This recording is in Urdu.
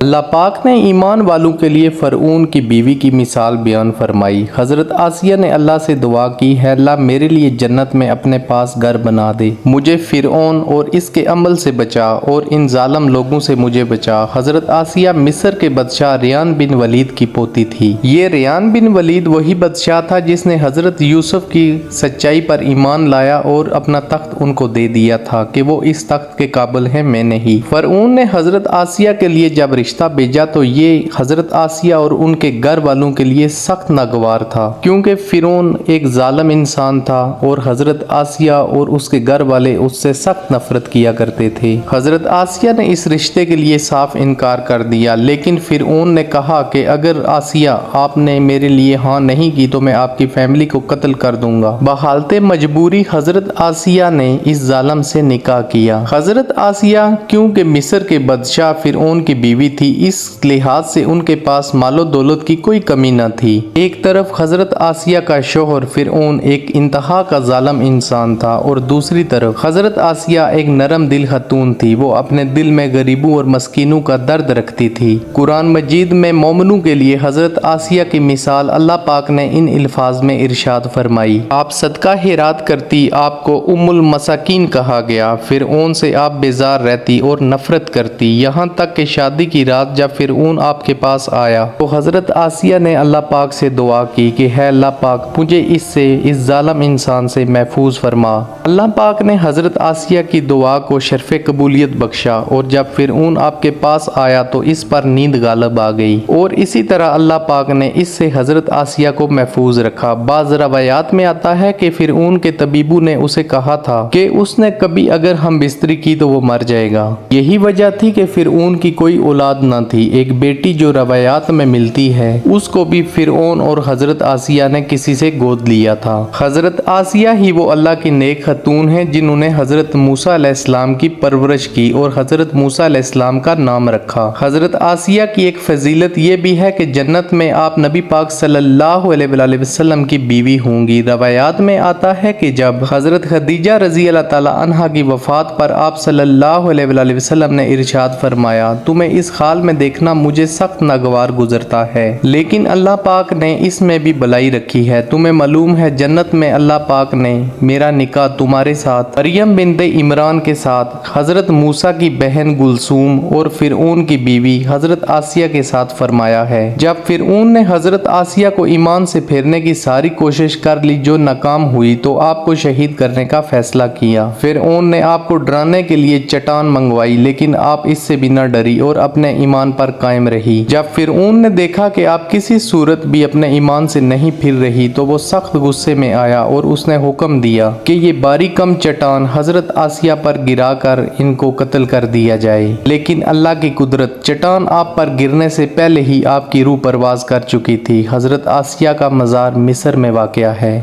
اللہ پاک نے ایمان والوں کے لیے فرعون کی بیوی کی مثال بیان فرمائی۔ حضرت آسیہ نے اللہ سے دعا کی، ہے اللہ میرے لیے جنت میں اپنے پاس گھر بنا دے، مجھے فرعون اور اس کے عمل سے بچا اور ان ظالم لوگوں سے مجھے بچا۔ حضرت آسیہ مصر کے بادشاہ ریان بن ولید کی پوتی تھی۔ یہ ریان بن ولید وہی بادشاہ تھا جس نے حضرت یوسف کی سچائی پر ایمان لایا اور اپنا تخت ان کو دے دیا تھا کہ وہ اس تخت کے قابل ہیں، میں نہیں۔ فرعون نے حضرت آسیہ کے لیے جب رشتہ بھیجا تو یہ حضرت آسیہ اور ان کے گھر والوں کے لیے سخت ناگوار تھا، کیونکہ فرعون ایک ظالم انسان تھا اور حضرت آسیہ اور اس کے گھر والے اس سے سخت نفرت کیا کرتے تھے۔ حضرت آسیہ نے اس رشتے کے لیے صاف انکار کر دیا، لیکن فرعون نے کہا کہ اگر آسیہ آپ نے میرے لیے ہاں نہیں کی تو میں آپ کی فیملی کو قتل کر دوں گا۔ بحالت مجبوری حضرت آسیہ نے اس ظالم سے نکاح کیا۔ حضرت آسیہ کیونکہ مصر کے بادشاہ فرعون کی بیوی تھی، اس لحاظ سے ان کے پاس مال و دولت کی کوئی کمی نہ تھی۔ ایک طرف حضرت آسیہ کا شوہر فرعون ایک انتہا کا ظالم انسان تھا اور دوسری طرف حضرت آسیہ ایک نرم دل خاتون تھی، وہ اپنے دل میں غریبوں اور مسکینوں کا درد رکھتی تھی۔ قرآن مجید میں مومنوں کے لیے حضرت آسیہ کی مثال اللہ پاک نے ان الفاظ میں ارشاد فرمائی، آپ صدقہ خیرات کرتی، آپ کو ام المساکین کہا گیا، فرعون سے آپ بیزار رہتی اور نفرت کرتی، یہاں تک کہ شادی کی رات جب فرعون آپ کے پاس آیا تو حضرت آسیہ نے اللہ پاک سے دعا کی کہ ہے اللہ پاک مجھے اس ظالم انسان سے محفوظ فرما۔ اللہ پاک نے حضرت آسیہ کی دعا کو شرف قبولیت بخشا اور جب فرعون آپ کے پاس آیا تو اس پر نیند غالب آ گئی، اور اسی طرح اللہ پاک نے اس سے حضرت آسیہ کو محفوظ رکھا۔ بعض روایات میں آتا ہے کہ فرعون کے طبیبوں نے اسے کہا تھا کہ اس نے کبھی اگر ہم بستری کی تو وہ مر جائے گا۔ یہی وجہ تھی کہ فرعون کی کوئی اولاد نہ تھی۔ ایک بیٹی جو روایات میں ملتی ہے اس کو بھی فرعون اور حضرت آسیہ نے کسی سے گود لیا تھا۔ حضرت آسیہ ہی وہ اللہ کی نیک خاتون ہیں جنہوں نے حضرت موسیٰ علیہ السلام کی پرورش کی اور حضرت موسیٰ علیہ السلام کا نام رکھا۔ حضرت آسیہ کی ایک فضیلت یہ بھی ہے کہ جنت میں آپ نبی پاک صلی اللہ علیہ وآلہ وسلم کی بیوی ہوں گی۔ روایات میں آتا ہے کہ جب حضرت خدیجہ رضی اللہ تعالی عنہا کی وفات پر آپ صلی اللہ علیہ وآلہ وسلم نے ارشاد فرمایا، تمہیں اس حال میں دیکھنا مجھے سخت ناگوار گزرتا ہے، لیکن اللہ پاک نے اس میں بھی بھلائی رکھی ہے۔ تمہیں معلوم ہے جنت میں اللہ پاک نے میرا نکاح تمہارے ساتھ مریم بنت عمران کے ساتھ، حضرت موسیٰ کی بہن گلثوم اور فرعون کی بیوی حضرت آسیہ کے ساتھ فرمایا ہے۔ جب فرعون نے حضرت آسیہ کو ایمان سے پھیرنے کی ساری کوشش کر لی جو ناکام ہوئی تو آپ کو شہید کرنے کا فیصلہ کیا۔ فرعون نے آپ کو ڈرانے کے لیے چٹان منگوائی، لیکن آپ اس سے بھی نہ ڈری اور اپنے ایمان پر قائم رہی۔ جب فرعون نے دیکھا کہ آپ کسی صورت بھی اپنے ایمان سے نہیں پھر رہی تو وہ سخت غصے میں آیا اور اس نے حکم دیا کہ یہ باری کم چٹان حضرت آسیہ پر گرا کر ان کو قتل کر دیا جائے، لیکن اللہ کی قدرت، چٹان آپ پر گرنے سے پہلے ہی آپ کی روح پرواز کر چکی تھی۔ حضرت آسیہ کا مزار مصر میں واقع ہے۔